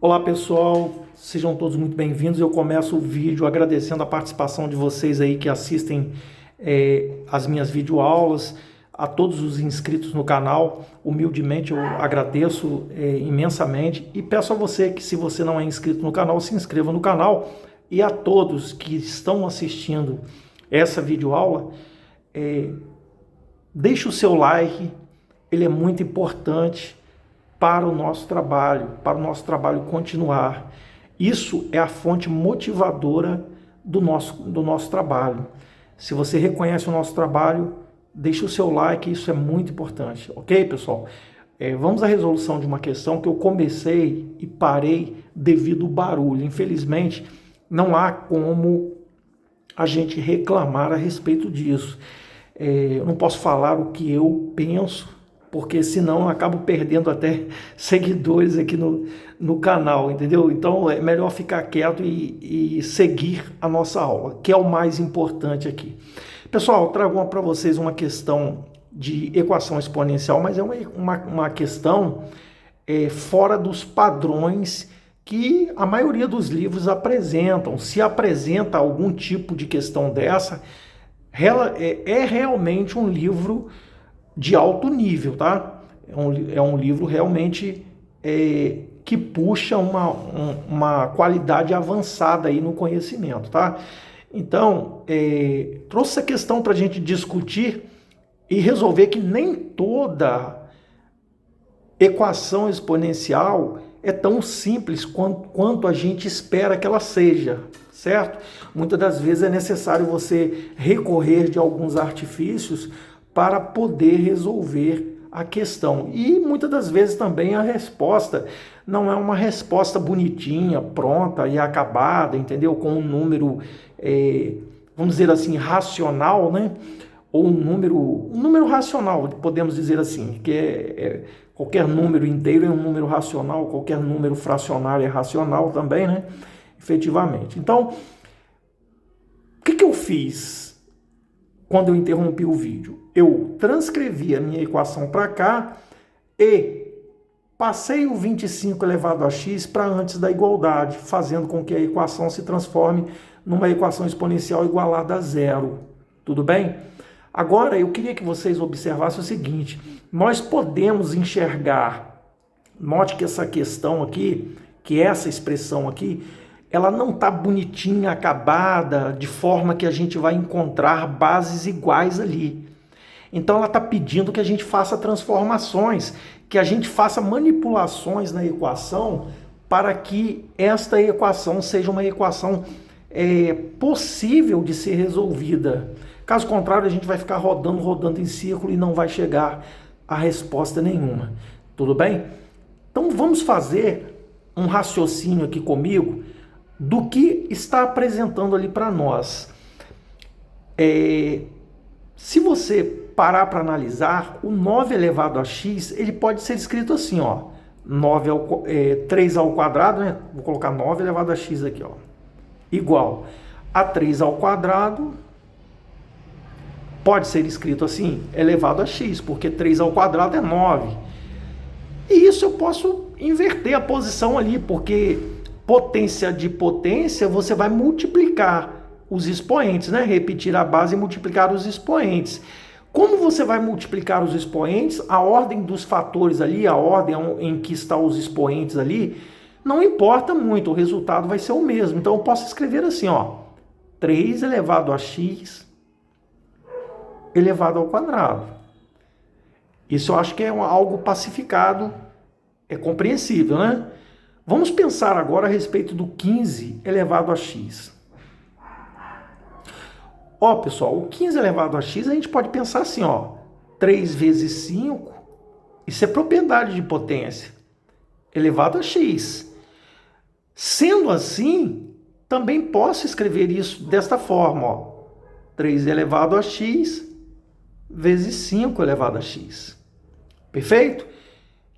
Olá pessoal, sejam todos muito bem-vindos. Eu começo o vídeo agradecendo a participação de vocês aí que assistem as minhas videoaulas, a todos os inscritos no canal. Humildemente eu agradeço imensamente e peço a você que, se você não é inscrito no canal, se inscreva no canal, e a todos que estão assistindo essa videoaula, deixe o seu like, ele é muito importante para o nosso trabalho continuar. Isso é a fonte motivadora do nosso trabalho. Se você reconhece o nosso trabalho, deixe o seu like, isso é muito importante, ok, pessoal? Vamos à resolução de uma questão que eu comecei e parei devido ao barulho. Infelizmente, não há como a gente reclamar a respeito disso. Eu não posso falar o que eu penso, porque senão eu acabo perdendo até seguidores aqui no canal, entendeu? Então é melhor ficar quieto e seguir a nossa aula, que é o mais importante aqui. Pessoal, eu trago para vocês uma questão de equação exponencial, mas é uma questão fora dos padrões que a maioria dos livros apresentam. Se apresenta algum tipo de questão dessa, é realmente um livro de alto nível, tá? É um livro realmente que puxa uma qualidade avançada aí no conhecimento, tá? Então, trouxe essa questão para a gente discutir e resolver que nem toda equação exponencial é tão simples quanto a gente espera que ela seja, certo? Muitas das vezes é necessário você recorrer de alguns artifícios para poder resolver a questão. E muitas das vezes também a resposta não é uma resposta bonitinha, pronta e acabada, entendeu? Com um número, vamos dizer assim, racional, né? Ou um número racional, podemos dizer assim, que qualquer número inteiro é um número racional, qualquer número fracionário é racional também, né? Efetivamente. Então, o que eu fiz quando eu interrompi o vídeo? Eu transcrevi a minha equação para cá e passei o 25 elevado a x para antes da igualdade, fazendo com que a equação se transforme numa equação exponencial igualada a zero. Tudo bem? Agora, eu queria que vocês observassem o seguinte: nós podemos enxergar, note que essa questão aqui, que essa expressão aqui, ela não está bonitinha, acabada, de forma que a gente vai encontrar bases iguais ali. Então ela está pedindo que a gente faça transformações, que a gente faça manipulações na equação para que esta equação seja uma equação possível de ser resolvida. Caso contrário, a gente vai ficar rodando em círculo e não vai chegar a resposta nenhuma. Tudo bem? Então vamos fazer um raciocínio aqui comigo do que está apresentando ali para nós. Se você parar para analisar, o 9 elevado a x, ele pode ser escrito assim, ó, 3 ao quadrado, né? Vou colocar 9 elevado a x aqui, ó, igual a 3 ao quadrado, pode ser escrito assim, elevado a x, porque 3 ao quadrado é 9. E isso eu posso inverter a posição ali, porque potência de potência, você vai multiplicar os expoentes, né? Repetir a base e multiplicar os expoentes. Como você vai multiplicar os expoentes, a ordem dos fatores ali, a ordem em que estão os expoentes ali, não importa muito, o resultado vai ser o mesmo. Então eu posso escrever assim, ó, 3 elevado a x elevado ao quadrado. Isso eu acho que é algo pacificado, é compreensível, né? Vamos pensar agora a respeito do 15 elevado a x. Ó, pessoal, o 15 elevado a x a gente pode pensar assim, ó, 3 vezes 5, isso é propriedade de potência, elevado a x. Sendo assim, também posso escrever isso desta forma, ó, 3 elevado a x vezes 5 elevado a x. Perfeito?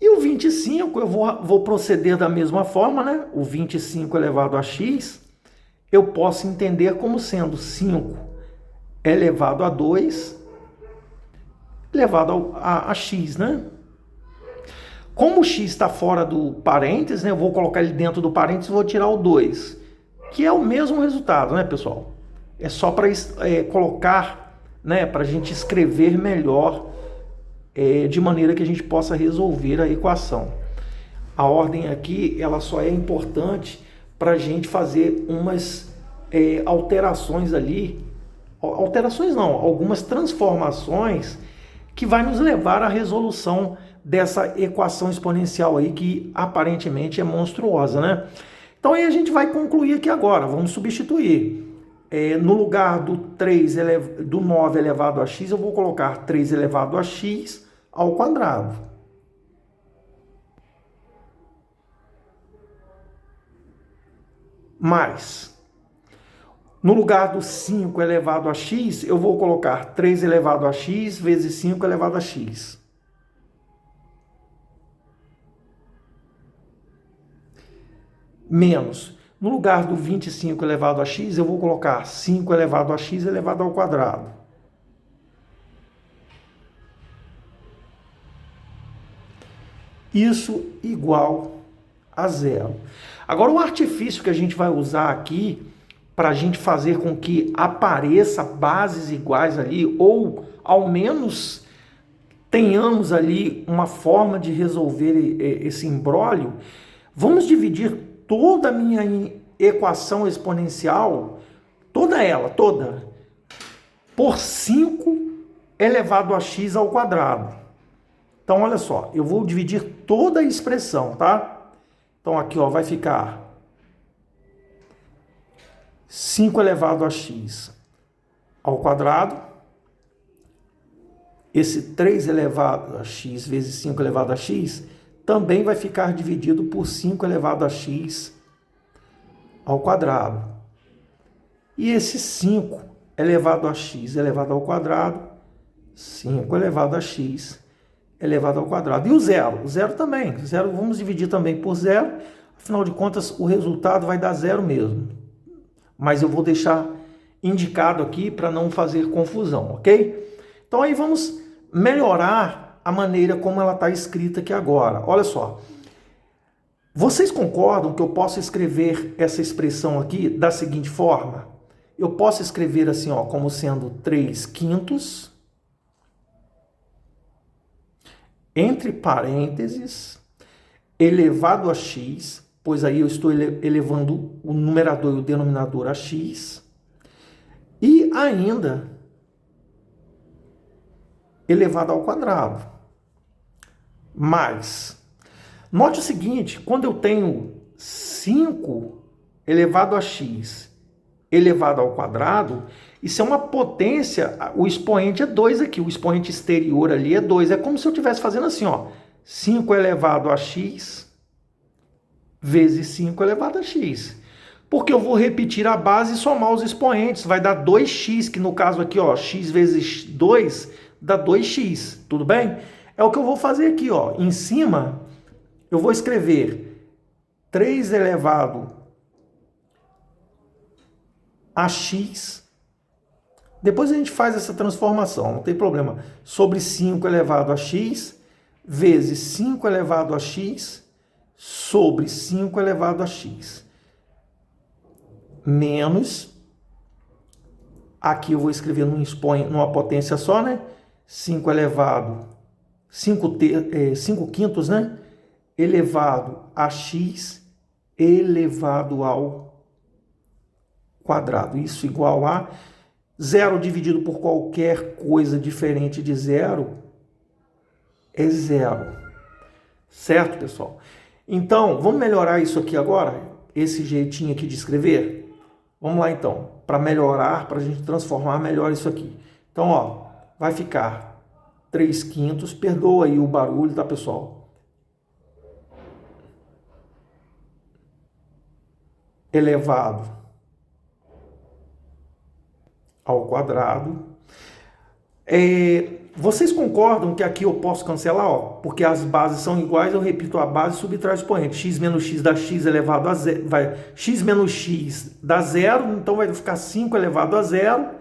E o 25, eu vou proceder da mesma forma, né? O 25 elevado a x, eu posso entender como sendo 5 elevado a 2 elevado a x, né? Como o x está fora do parênteses, né, eu vou colocar ele dentro do parênteses e vou tirar o 2, que é o mesmo resultado, né, pessoal? É só para colocar, né, para a gente escrever melhor, de maneira que a gente possa resolver a equação. A ordem aqui, ela só é importante para a gente fazer umas alterações ali, alterações não, algumas transformações que vai nos levar à resolução dessa equação exponencial aí que aparentemente é monstruosa, né? Então aí a gente vai concluir aqui agora, vamos substituir. No lugar do 9 elevado a x, eu vou colocar 3 elevado a x ao quadrado. Mais, no lugar do 5 elevado a x, eu vou colocar 3 elevado a x vezes 5 elevado a x. Menos, no lugar do 25 elevado a x, eu vou colocar 5 elevado a x elevado ao quadrado. Isso igual a zero. Agora, o artifício que a gente vai usar aqui para a gente fazer com que apareça bases iguais ali, ou ao menos tenhamos ali uma forma de resolver esse imbróglio, vamos dividir toda a minha equação exponencial, toda, por 5 elevado a x ao quadrado. Então, olha só, eu vou dividir toda a expressão, tá? Então, aqui, ó, vai ficar 5 elevado a x ao quadrado. Esse 3 elevado a x vezes 5 elevado a x também vai ficar dividido por 5 elevado a x ao quadrado. E esse 5 elevado a x elevado ao quadrado, 5 elevado a x elevado ao quadrado. E o zero? O zero também. O zero vamos dividir também por zero. Afinal de contas, o resultado vai dar zero mesmo. Mas eu vou deixar indicado aqui para não fazer confusão, ok? Então aí vamos melhorar a maneira como ela está escrita aqui agora. Olha só. Vocês concordam que eu posso escrever essa expressão aqui da seguinte forma? Eu posso escrever assim, ó, como sendo 3/5 entre parênteses elevado a x, pois aí eu estou elevando o numerador e o denominador a x, e ainda elevado ao quadrado. Mas, note o seguinte, quando eu tenho 5 elevado a x elevado ao quadrado, isso é uma potência, o expoente é 2 aqui, o expoente exterior ali é 2. É como se eu estivesse fazendo assim, ó, 5 elevado a x vezes 5 elevado a x. Porque eu vou repetir a base e somar os expoentes, vai dar 2x, que no caso aqui, ó, x vezes 2 dá 2x, tudo bem? É o que eu vou fazer aqui, ó, em cima eu vou escrever 3 elevado a x. Depois a gente faz essa transformação, não tem problema. Sobre 5 elevado a x vezes 5 elevado a x sobre 5 elevado a x. Menos, aqui eu vou escrever numa potência só, né? 5 quintos, né? Elevado a x elevado ao quadrado. Isso igual a 0 dividido por qualquer coisa diferente de 0 é 0. Certo, pessoal? Então, vamos melhorar isso aqui agora? Esse jeitinho aqui de escrever? Vamos lá, então. Para melhorar, para a gente transformar melhor isso aqui. Então, ó, vai ficar 3/5. Perdoa aí o barulho, tá, pessoal? Elevado ao quadrado. Vocês concordam que aqui eu posso cancelar? Ó, porque as bases são iguais, eu repito a base e subtrai o expoente. X menos x dá x elevado a zero. X menos x dá zero, então vai ficar 5 elevado a zero.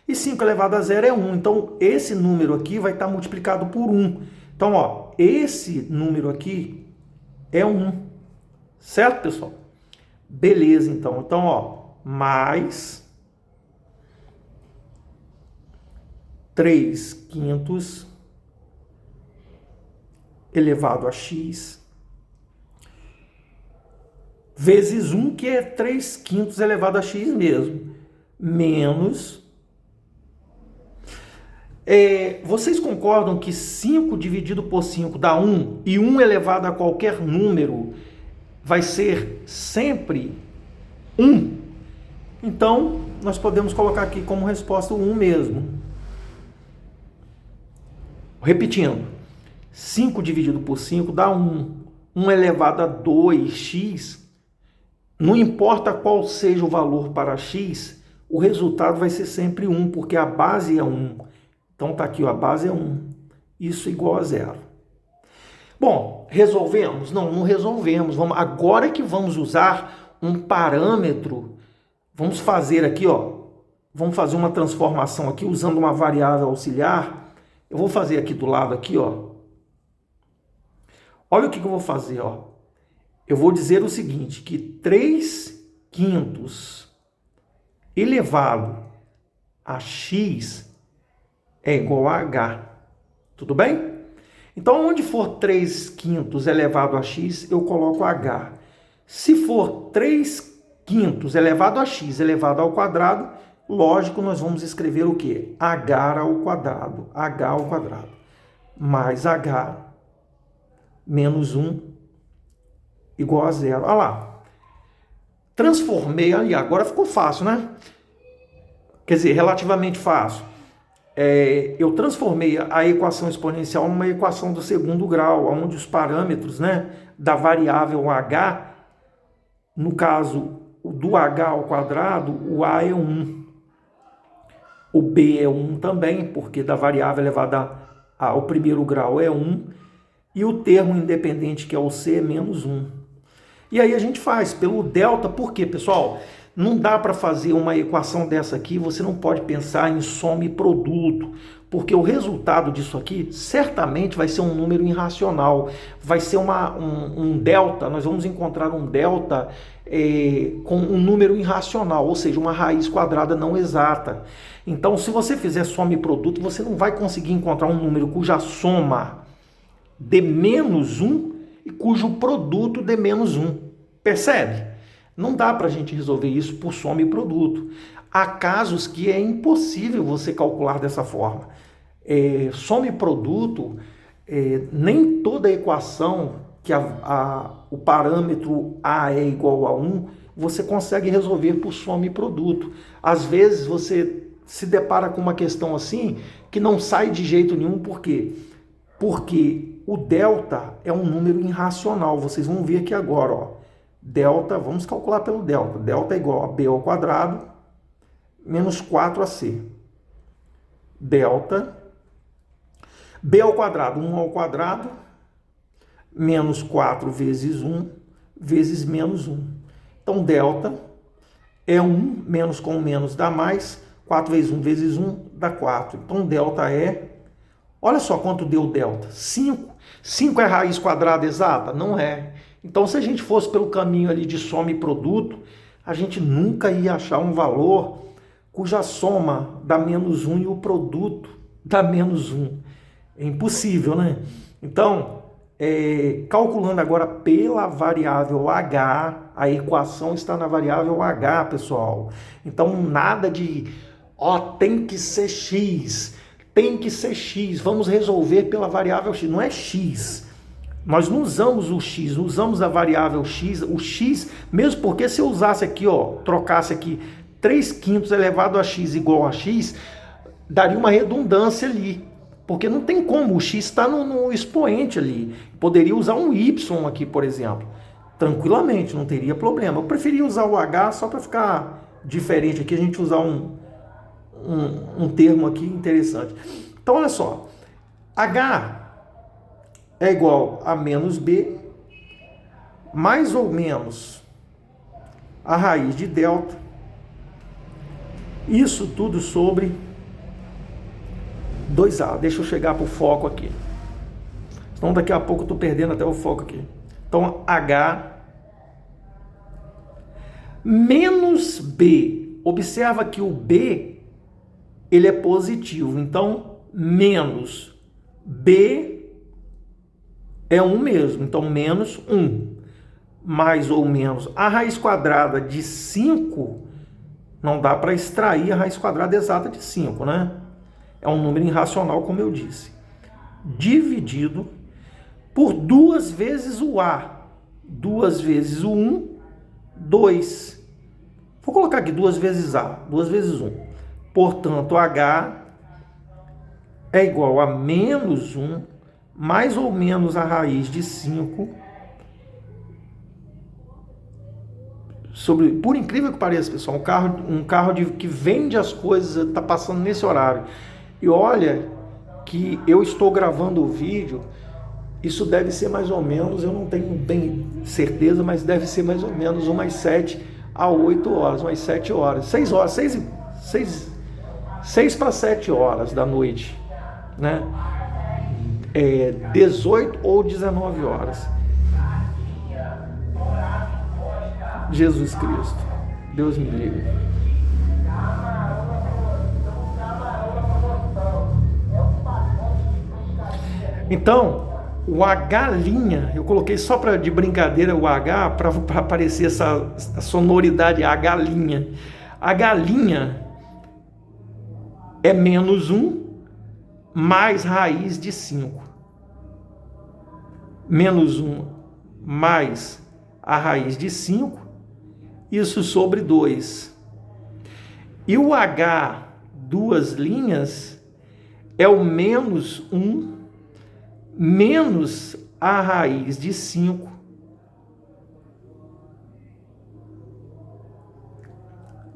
E 5 elevado a zero é 1. Então, esse número aqui vai estar multiplicado por 1. Então, ó, esse número aqui é 1, certo, pessoal? Beleza, então. Então, ó, mais 3/5 elevado a x vezes 1, que é 3/5 elevado a x mesmo, menos... vocês concordam que 5 dividido por 5 dá 1, e 1 elevado a qualquer número vai ser sempre 1? Então, nós podemos colocar aqui como resposta o 1 mesmo. Repetindo, 5 dividido por 5 dá 1. 1 elevado a 2x, não importa qual seja o valor para x, o resultado vai ser sempre 1, porque a base é 1. Então tá aqui, ó, a base é 1. Isso igual a 0. Bom, resolvemos? Não, não resolvemos. Agora que vamos usar um parâmetro, vamos fazer aqui, ó, vamos fazer uma transformação aqui usando uma variável auxiliar. Eu vou fazer aqui do lado aqui, ó. Olha o que eu vou fazer, ó. Eu vou dizer o seguinte, que 3/5 elevado a x é igual a h. Tudo bem? Então, onde for 3/5 elevado a x, eu coloco h. Se for 3/5 elevado a x elevado ao quadrado, lógico, nós vamos escrever o quê? H ao quadrado. H ao quadrado. Mais h menos 1 igual a 0. Olha lá. Transformei ali. Agora ficou fácil, né? Quer dizer, relativamente fácil. Eu transformei a equação exponencial numa equação do segundo grau, onde os parâmetros, né, da variável h, no caso do h ao quadrado, o a é 1. O b é 1 também, porque da variável elevada ao primeiro grau é 1. E o termo independente, que é o c, é menos 1. E aí a gente faz pelo delta. Por quê, pessoal? Não dá para fazer uma equação dessa aqui, você não pode pensar em soma e produto, porque o resultado disso aqui certamente vai ser um número irracional, vai ser um delta, nós vamos encontrar um delta com um número irracional, ou seja, uma raiz quadrada não exata. Então, se você fizer soma e produto, você não vai conseguir encontrar um número cuja soma dê menos 1 e cujo produto dê menos 1. Percebe? Não dá para a gente resolver isso por soma e produto. Há casos que é impossível você calcular dessa forma. Soma e produto, nem toda equação que o parâmetro A é igual a 1, você consegue resolver por soma e produto. Às vezes você se depara com uma questão assim que não sai de jeito nenhum. Por quê? Porque o delta é um número irracional. Vocês vão ver aqui agora, ó. Delta, vamos calcular pelo delta. Delta é igual a b ao quadrado menos 4ac. Delta, b ao quadrado, 1 ao quadrado, menos 4 vezes 1, vezes menos 1. Então, delta é 1, menos com menos dá mais, 4 vezes 1 vezes 1 dá 4. Então, delta é, olha só quanto deu delta, 5. 5 é raiz quadrada exata? Não é. Então, se a gente fosse pelo caminho ali de soma e produto, a gente nunca ia achar um valor cuja soma dá menos 1 e o produto dá menos 1. É impossível, né? Então, calculando agora pela variável h, a equação está na variável h, pessoal. Então, nada de, tem que ser x, tem que ser x, vamos resolver pela variável x. Não é x. Nós não usamos o x, usamos a variável x, o x, mesmo porque se eu usasse aqui, trocasse aqui 3/5 elevado a x igual a x, daria uma redundância ali, porque não tem como, o x está no expoente ali. Poderia usar um y aqui, por exemplo, tranquilamente, não teria problema. Eu preferia usar o h só para ficar diferente aqui, a gente usar um termo aqui interessante. Então, olha só, h é igual a menos b, mais ou menos a raiz de delta, isso tudo sobre 2a. Deixa eu chegar para o foco aqui. Então daqui a pouco eu estou perdendo até o foco aqui. Então H menos B. Observa que o B ele é positivo. Então menos B é 1 mesmo. Então menos 1. Mais ou menos a raiz quadrada de 5, não dá para extrair a raiz quadrada exata de 5, né? É um número irracional, como eu disse. Dividido por 2 vezes o A. 2 vezes o 1, 2. Vou colocar aqui 2 vezes A, 2 vezes 1. Portanto, H é igual a menos 1, mais ou menos a raiz de 5, por incrível que pareça, pessoal, um carro que vende as coisas está passando nesse horário. E olha que eu estou gravando o vídeo, isso deve ser mais ou menos, eu não tenho bem certeza, mas deve ser mais ou menos umas 7 a 8 horas, umas 7 horas, 6 horas, 6 para 7 horas da noite, né? 18 ou 19 horas. Jesus Cristo, Deus me livre. Então, o H', eu coloquei só de brincadeira o H para aparecer essa sonoridade, H'. H' é menos 1 mais raiz de 5. Menos 1 mais a raiz de 5, isso sobre 2. E o H, 2 linhas, é o menos 1 menos a raiz de 5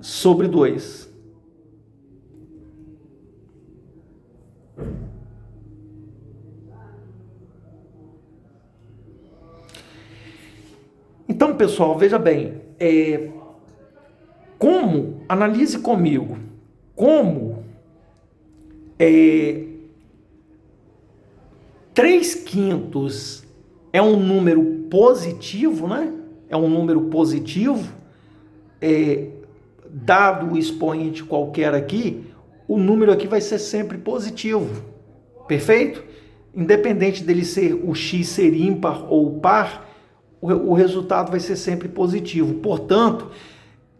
sobre 2. Então, pessoal, veja bem, analise comigo, como 3/5 é um número positivo, né? É um número positivo, dado o expoente qualquer aqui, o número aqui vai ser sempre positivo, perfeito? Independente dele ser o x ser ímpar ou par, o resultado vai ser sempre positivo. Portanto,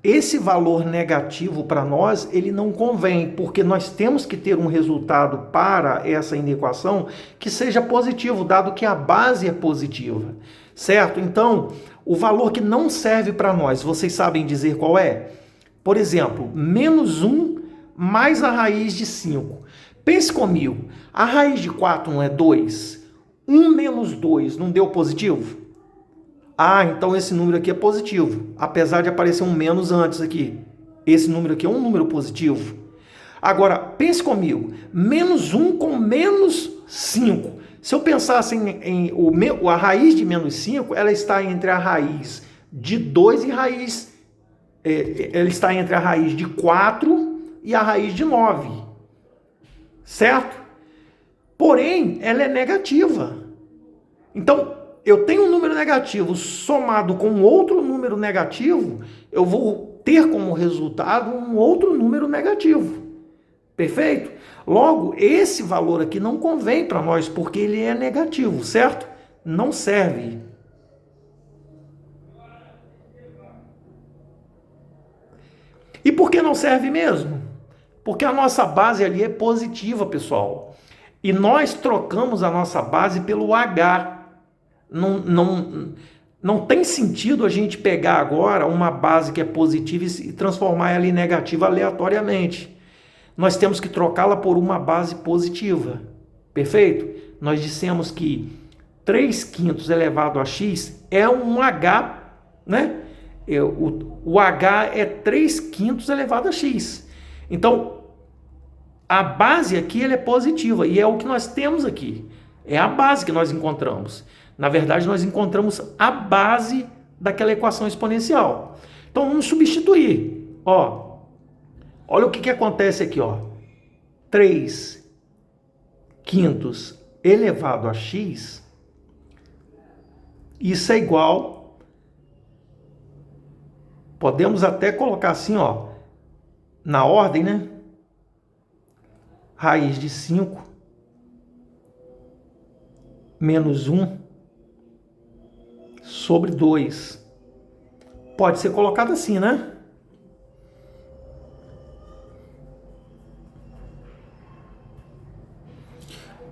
esse valor negativo para nós, ele não convém, porque nós temos que ter um resultado para essa inequação que seja positivo, dado que a base é positiva, certo? Então, o valor que não serve para nós, vocês sabem dizer qual é? Por exemplo, menos 1 mais a raiz de 5. Pense comigo, a raiz de 4 não é 2? 1 menos 2 não deu positivo? Ah, então esse número aqui é positivo, apesar de aparecer um menos antes aqui. Esse número aqui é um número positivo. Agora, pense comigo, menos 1 com menos 5. Se eu pensasse a raiz de menos 5, ela está entre a raiz de 2 e ela está entre a raiz de 4 e a raiz de 9. Certo? Porém, ela é negativa. Então, eu tenho um número negativo somado com outro número negativo, eu vou ter como resultado um outro número negativo. Perfeito? Logo, esse valor aqui não convém para nós, porque ele é negativo, certo? Não serve. E por que não serve mesmo? Porque a nossa base ali é positiva, pessoal. E nós trocamos a nossa base pelo H. Não tem sentido a gente pegar agora uma base que é positiva e transformar ela em negativa aleatoriamente. Nós temos que trocá-la por uma base positiva. Perfeito? Nós dissemos que 3/5 elevado a x é um H, né? O H é 3/5 elevado a x. Então, a base aqui ela é positiva e é o que nós temos aqui. É a base que nós encontramos. Na verdade, nós encontramos a base daquela equação exponencial. Então, vamos substituir. Olha o que acontece aqui. 3/5 elevado a x Isso é igual, podemos até colocar assim, ó, na ordem, né? Raiz de 5 menos 1 sobre 2. Pode ser colocado assim, né?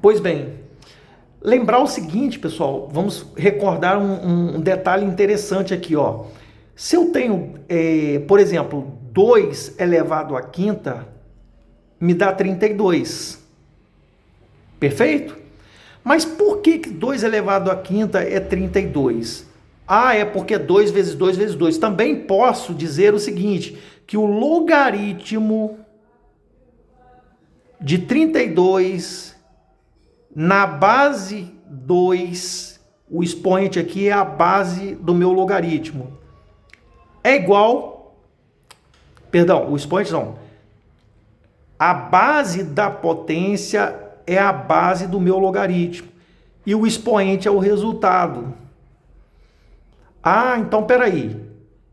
Pois bem, lembrar o seguinte, pessoal, vamos recordar um detalhe interessante aqui, ó. Se eu tenho, por exemplo, 2 elevado à quinta, me dá 32. Perfeito? Mas por que 2 elevado à quinta é 32? Ah, é porque 2 vezes 2 vezes 2. Também posso dizer o seguinte, que o logaritmo de 32 na base 2, o expoente aqui é a base do meu logaritmo, é igual, perdão, o expoente não, a base da potência é a base do meu logaritmo e o expoente é o resultado. Ah, então peraí,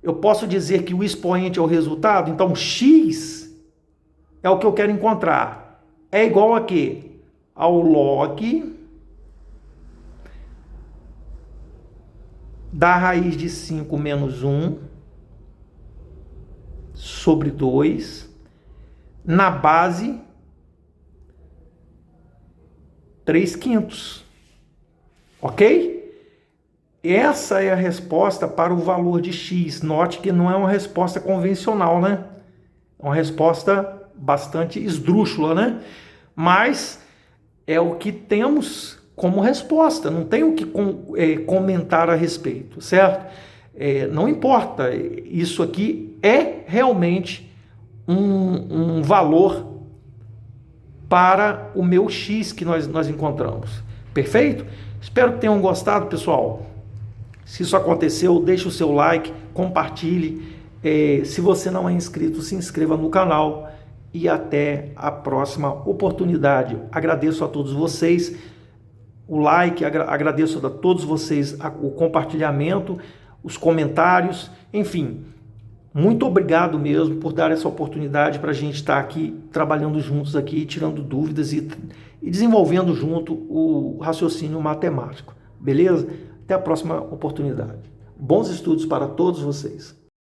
eu posso dizer que o expoente é o resultado? Então x é o que eu quero encontrar, é igual a quê? Ao log da raiz de 5 menos 1 sobre 2 na base 3/5. Ok? Essa é a resposta para o valor de x. Note que não é uma resposta convencional, né? É uma resposta bastante esdrúxula, né? Mas é o que temos como resposta, não tem o que comentar a respeito, certo? Não importa, isso aqui é realmente um valor para o meu x que nós encontramos. Perfeito? Espero que tenham gostado, pessoal. Se isso aconteceu, deixe o seu like, compartilhe. Se você não é inscrito, se inscreva no canal. E até a próxima oportunidade. Agradeço a todos vocês o like, agradeço a todos vocês o compartilhamento, os comentários, enfim, muito obrigado mesmo por dar essa oportunidade para a gente estar aqui trabalhando juntos aqui, tirando dúvidas e desenvolvendo junto o raciocínio matemático, beleza? Até a próxima oportunidade. Bons estudos para todos vocês.